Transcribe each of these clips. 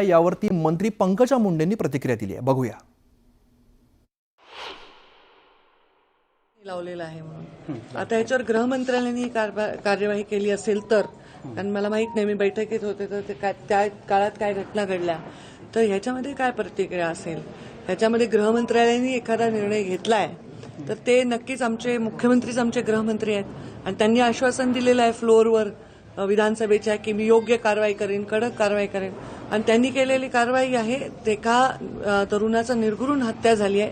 यावरती मंत्री पंकजा मुंडेंनी प्रतिक्रिया दिली आहे, बघूया. लावलेला आहे म्हणून आता याच्यावर गृहमंत्रालयाने कार्यवाही केली असेल तर, कारण मला माहित नाही, मी बैठकीत होते तर त्या काळात काय घटना घडल्या, तर ह्याच्यामध्ये काय प्रतिक्रिया असेल, ह्याच्यामध्ये गृहमंत्रालयाने एखादा निर्णय घेतलाय तर ते नक्कीच आमचे मुख्यमंत्रीच आमचे गृहमंत्री आहेत आणि त्यांनी आश्वासन दिलेलं आहे फ्लोअरवर विधानसभेच्या की मी योग्य कारवाई करेन, कडक कारवाई करेन, आणि त्यांनी केलेली कारवाई आहे ते एका तरुणाचा निर्घृण हत्या झाली आहे.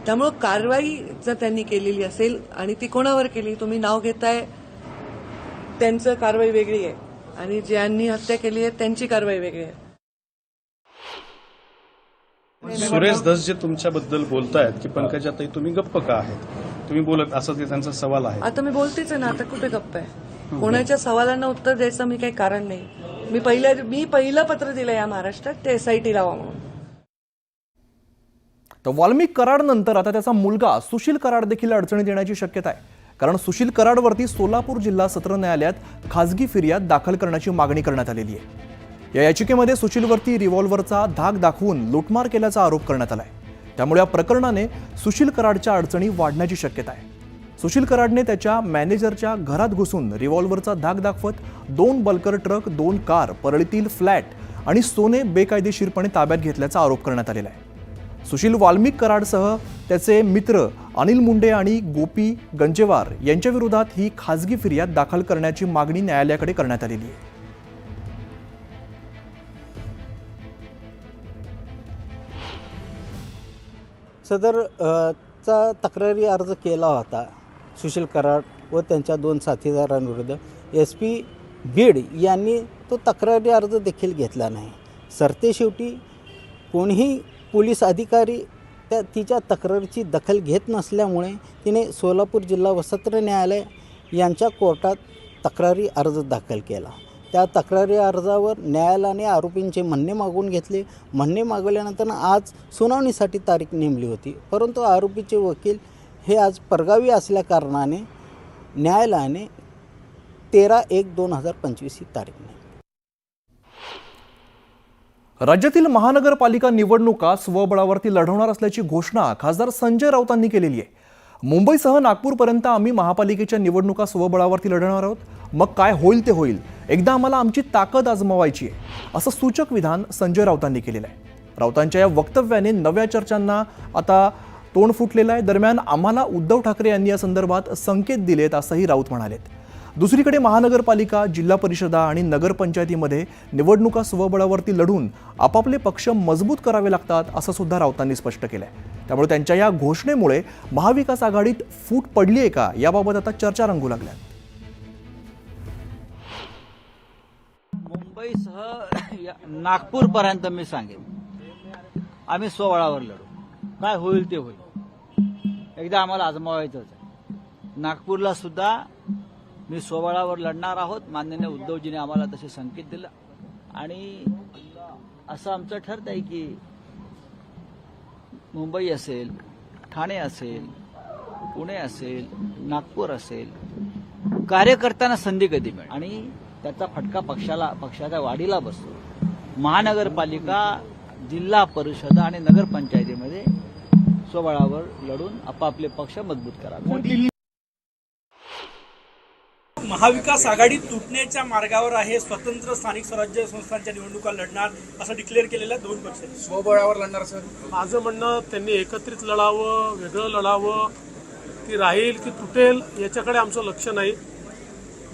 त्यामुळे कारवाई जर त्यांनी केलेली असेल आणि ती कोणावर केली, तुम्ही नाव घेताय त्यांचं कारवाई वेगळी आहे आणि ज्यांनी हत्या केली आहे त्यांची कारवाई वेगळी आहे. सुरेश धस जे तुमच्याबद्दल बोलतायत की पंकजाताई तुम्ही गप्प का आहेत, तुम्ही बोलत असं ते त्यांचा सवाल आहे. आता मी बोलतेच आहे ना, आता कुठे गप्प आहे, कोणाच्या सवालांना उत्तर द्यायचं मी काही कारण नाही. मी पहिलं पत्र दिलं या महाराष्ट्रात ते SIT लावा म्हणून. तर वाल्मिक कराड नंतर आता त्याचा मुलगा सुशील कराड देखील अडचणीत येण्याची शक्यता आहे, कारण सुशील कराडवरती सोलापूर जिल्हा सत्र न्यायालयात खासगी फिर्याद दाखल करण्याची मागणी करण्यात आलेली आहे. या याचिकेमध्ये सुशीलवरती रिव्हॉल्व्हरचा धाक दाखवून लूटमार केल्याचा आरोप करण्यात आलाय. त्यामुळे या प्रकरणाने सुशील कराडच्या अडचणी वाढण्याची शक्यता आहे. सुशील कराडने त्याच्या मॅनेजरच्या घरात घुसून रिव्हॉल्व्हरचा धाक दाखवत 2 बल्कर ट्रक, 2 कार, परळीतील फ्लॅट आणि सोने बेकायदेशीरपणे ताब्यात घेतल्याचा आरोप करण्यात आलेला आहे. सुशील वाल्मिक कराडसह त्याचे मित्र अनिल मुंडे आणि गोपी गंजेवार यांच्या विरोधात ही खासगी फिर्याद दाखल करण्याची मागणी न्यायालयाकडे करण्यात आलेली आहे. सदर तक्रारी अर्ज केला होता सुशील कराड व त्यांच्या 2 साथीदारांविरुद्ध. SP बीड यांनी तो तक्रारी अर्ज देखील घेतला नाही. सरतेशेवटी कोणीही पोलीस अधिकारी तिच्या तक्रारीची दखल घेत नसल्यामुळे तिने सोलापूर जिल्हा व सत्र न्यायालय यांच्या कोर्टात तक्रारी अर्ज दाखल केला. त्या तक्रारी अर्जावर न्यायालयाने आरोपींचे म्हणणे मागून घेतले. म्हणणे मागवल्यानंतर आज सुनावणीसाठी तारीख नेमली होती, परंतु आरोपीचे वकील हे आज परगावी असल्याकारणाने न्यायालयाने 13/1/2025 ही तारीख नेमली. राज्यातील महानगरपालिका निवडणुका स्वबळावरती लढवणार असल्याची घोषणा खासदार संजय राऊतांनी केलेली आहे. मुंबईसह नागपूरपर्यंत आम्ही महापालिकेच्या निवडणुका स्वबळावरती लढवणार आहोत. मग काय होईल ते होईल, एकदा आम्हाला आमची ताकद आजमावायची आहे, असं सूचक विधान संजय राऊतांनी केलेलं आहे. राऊतांच्या या वक्तव्याने नव्या चर्चांना आता तोंड फुटलेलं आहे. दरम्यान आम्हाला उद्धव ठाकरे यांनी या संदर्भात संकेत दिलेत असंही राऊत म्हणालेत. दुसरीकडे महानगरपालिका, जिल्हा परिषदा आणि नगरपंचायतीमध्ये निवडणुका स्वबळावरती लढून आपापले पक्ष मजबूत करावे लागतात, असं सुद्धा राऊतांनी स्पष्ट केलं आहे. त्यामुळे त्यांच्या या घोषणेमुळे महाविकास आघाडीत फूट पडली आहे का, याबाबत आता चर्चा रंगू लागल्या. मुंबईसह नागपूरपर्यंत मी सांगेन आम्ही स्वबळावर लढू, काय होईल ते होईल, एकदा आम्हाला आजमावायचंच आहे. नागपूरला सुद्धा मी स्वबळावर लढणार आहोत. माननीय उद्धवजीने आम्हाला तसे संकेत दिलं आणि असं आमचं ठरत आहे की मुंबई असेल, ठाणे असेल, पुणे असेल, नागपूर असेल, कार्यकर्त्यांना संधी कधी मिळेल आणि त्याचा फटका पक्षाच्या वाढीला बसतो. महानगरपालिका, जिल्हा परिषद आणि नगरपंचायतीमध्ये स्वबळावर लढून आपापले पक्ष मजबूत करावे. महाविकास आघाडी तुटण्याच्या मार्गावर आहे, स्वतंत्र स्थानिक स्वराज्य संस्थांच्या निवडणुका लढणार असं डिक्लेअर केलेल्या 2 पक्षांनी. स्वबळावर लढणार सर. माझं म्हणणं त्यांनी एकत्रित लढावं, वेगळं लढावं, ती राहील की तुटेल याच्याकडे आमचं लक्ष नाही.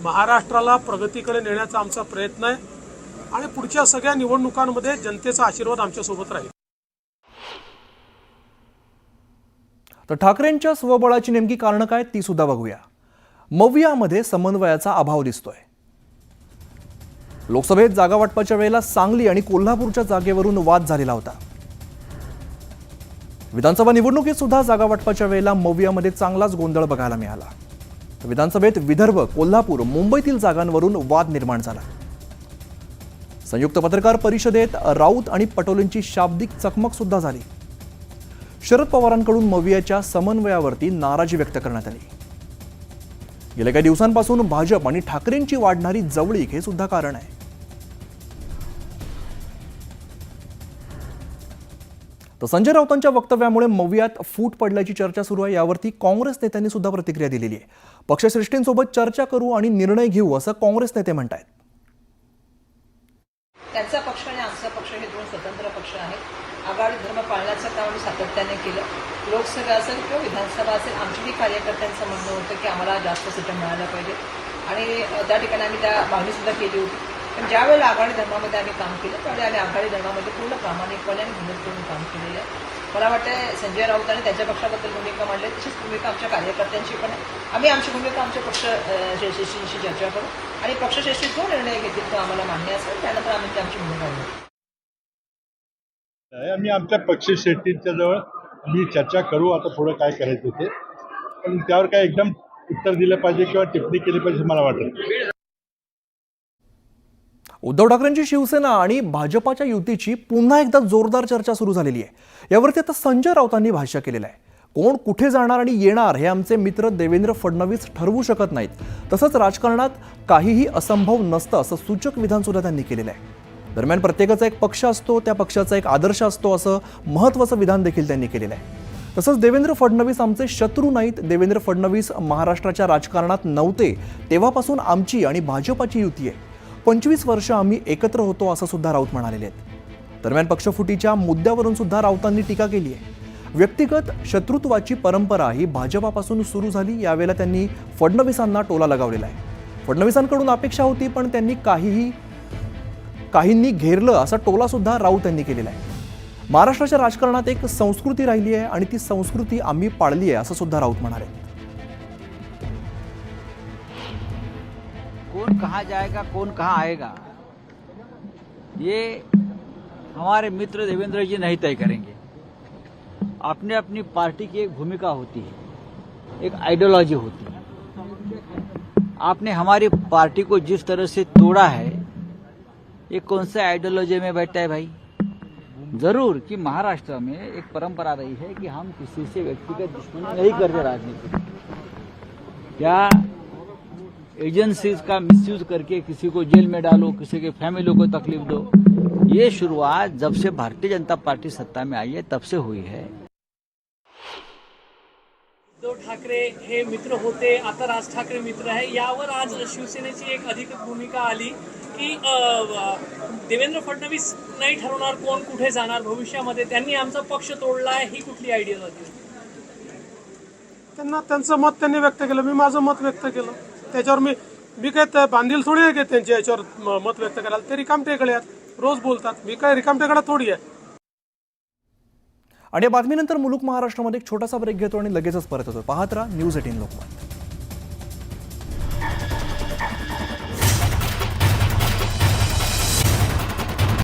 महाराष्ट्राला प्रगतीकडे नेण्याचा आमचा प्रयत्न आहे आणि पुढच्या सगळ्या निवडणुकांमध्ये जनतेचा आशीर्वाद आमच्यासोबत राहील. तर ठाकरेंच्या स्वबळाची नेमकी कारणं काय, ती सुद्धा बघूया. मवियामध्ये समन्वयाचा अभाव दिसतोय. लोकसभेत जागा वाटपाच्या वेळेला सांगली आणि कोल्हापूरच्या जागेवरून वाद झालेला होता. विधानसभा निवडणुकीत सुद्धा जागा वाटपाच्या वेळेला मवियामध्ये चांगलाच गोंधळ बघायला मिळाला. विधानसभेत विदर्भ, कोल्हापूर, मुंबईतील जागांवरून वाद निर्माण झाला. संयुक्त पत्रकार परिषदेत राऊत आणि पटोलेंची शाब्दिक चकमक सुद्धा झाली. शरद पवारांकडून मवियाच्या समन्वयावरती नाराजी व्यक्त करण्यात आली. गेल्या काही दिवसांपासून भाजप आणि ठाकरेंची वाढणारी जवळीक हे सुद्धा कारण आहे. तर संजय राऊतांच्या वक्तव्यामुळे मवियात फूट पडल्याची चर्चा सुरू आहे. यावरती काँग्रेस नेत्यांनी सुद्धा प्रतिक्रिया दिलेली आहे. पक्षश्रेष्ठींसोबत चर्चा करू आणि निर्णय घेऊ असं काँग्रेस नेते म्हणतात. त्यांचा पक्ष आणि आमचा पक्ष हे दोन स्वतंत्र पक्ष आहेत. आघाडी धर्म पाळण्याचं काम आम्ही सातत्याने केलं. लोकसभा असेल किंवा विधानसभा असेल, आमच्याही कार्यकर्त्यांचं म्हणणं होतं की आम्हाला जास्त सीटं मिळायला पाहिजे आणि त्या ठिकाणी आम्ही त्या मागणीसुद्धा केली होती. पण ज्यावेळेला आघाडी धर्मामध्ये आम्ही काम केलं त्यावेळी आम्ही आघाडी धर्मामध्ये पूर्ण प्रामाणिकपणे आणि हिंमत करून काम केलेलं आहे. मला वाटतं संजय राऊत आणि त्यांच्या पक्षाबद्दल भूमिका मांडली, तशीच भूमिका आमच्या कार्यकर्त्यांची पण आहे. आम्ही आमची भूमिका आमच्या पक्ष श्रेष्ठींशी चर्चा करू आणि पक्षश्रेष्ठी जो निर्णय घेतील तो आम्हाला मान्य असेल, त्यानंतर आम्ही आमची भूमिका घेऊ. आम्ही आमच्या पक्षश्रेष्ठींच्या जवळ आम्ही चर्चा करू आता पुढं काय करायचं ते, पण त्यावर काय एकदम उत्तर दिलं पाहिजे किंवा टिप्पणी केली पाहिजे मला वाटत. उद्धव ठाकरेंची शिवसेना आणि भाजपाच्या युतीची पुन्हा एकदा जोरदार चर्चा सुरू झालेली आहे. यावरती आता संजय राऊतांनी भाष्य केलेलं आहे. कोण कुठे जाणार आणि येणार हे आमचे मित्र देवेंद्र फडणवीस ठरवू शकत नाहीत. तसंच राजकारणात काहीही असंभव नसतं असं सूचक विधान सुद्धा त्यांनी केलेलं आहे. दरम्यान प्रत्येकाचा एक पक्ष असतो, त्या पक्षाचा एक आदर्श असतो असं महत्त्वाचं विधान देखील त्यांनी केलेलं आहे. तसंच देवेंद्र फडणवीस आमचे शत्रू नाहीत. देवेंद्र फडणवीस महाराष्ट्राच्या राजकारणात नव्हते तेव्हापासून आमची आणि भाजपाची युती आहे. 25 वर्ष आम्ही एकत्र होतो असं सुद्धा राऊत म्हणालेले आहेत. दरम्यान पक्षफुटीच्या मुद्द्यावरून सुद्धा राऊतांनी टीका केली आहे. व्यक्तिगत शत्रुत्वाची परंपरा ही भाजपापासून सुरू झाली. यावेळेला त्यांनी फडणवीसांना टोला लगावलेला आहे. फडणवीसांकडून अपेक्षा होती पण त्यांनी काहींनी घेरलं असा टोला सुद्धा राऊत यांनी केलेला आहे. महाराष्ट्राच्या राजकारणात एक संस्कृती राहिली आहे आणि ती संस्कृती आम्ही पाळली आहे असं सुद्धा राऊत म्हणाले. कौन कहाँ जाएगा, कौन कहाँ आएगा, ये हमारे मित्र देवेंद्र जी नहीं तय करेंगे. अपने अपनी पार्टी की एक भूमिका होती है, एक आइडियोलॉजी होती है. आपने हमारी पार्टी को जिस तरह से तोड़ा है, ये कौन सा आइडियोलॉजी में बैठता है भाई. जरूर कि महाराष्ट्र में एक परंपरा रही है कि हम किसी से व्यक्तिगत दुश्मनी नहीं करते राजनीति. क्या एजेंसीज का मिसयूज करके किसी को जेल में डालो, किसी के फैमिली को तकलीफ दो, ये शुरुआत जब से भारतीय जनता पार्टी सत्ता में आई है तब से हुई है. उद्धव ठाकरे हे मित्र होते, आता राज ठाकरे मित्र आहे. यावर आज शिवसेनेची एक अधिकृत भूमिका आली की देवेंद्र फडणवीस नाही ठरवणार कोण कुठे जाणार भविष्यामध्ये. त्यांनी आमचा पक्ष तोडलाय, ही कुठली आयडिया होती? त्यांचं मत त्यांनी व्यक्त केलं, मी माझं मत व्यक्त केलं. त्याच्यावर मी काय बांधील थोडी आहे की त्यांच्या याच्यावर मत व्यक्त करायला. ते रिकामटेकडे आहेत, रोज बोलतात. मी काय रिकामटेकडा थोडी आहे. आणि या बातमीनंतर मुलुक महाराष्ट्रामध्ये एक छोटासा ब्रेक घेतो आणि लगेचच परत येतो. पाहत राहा न्यूज 18 लोकमत.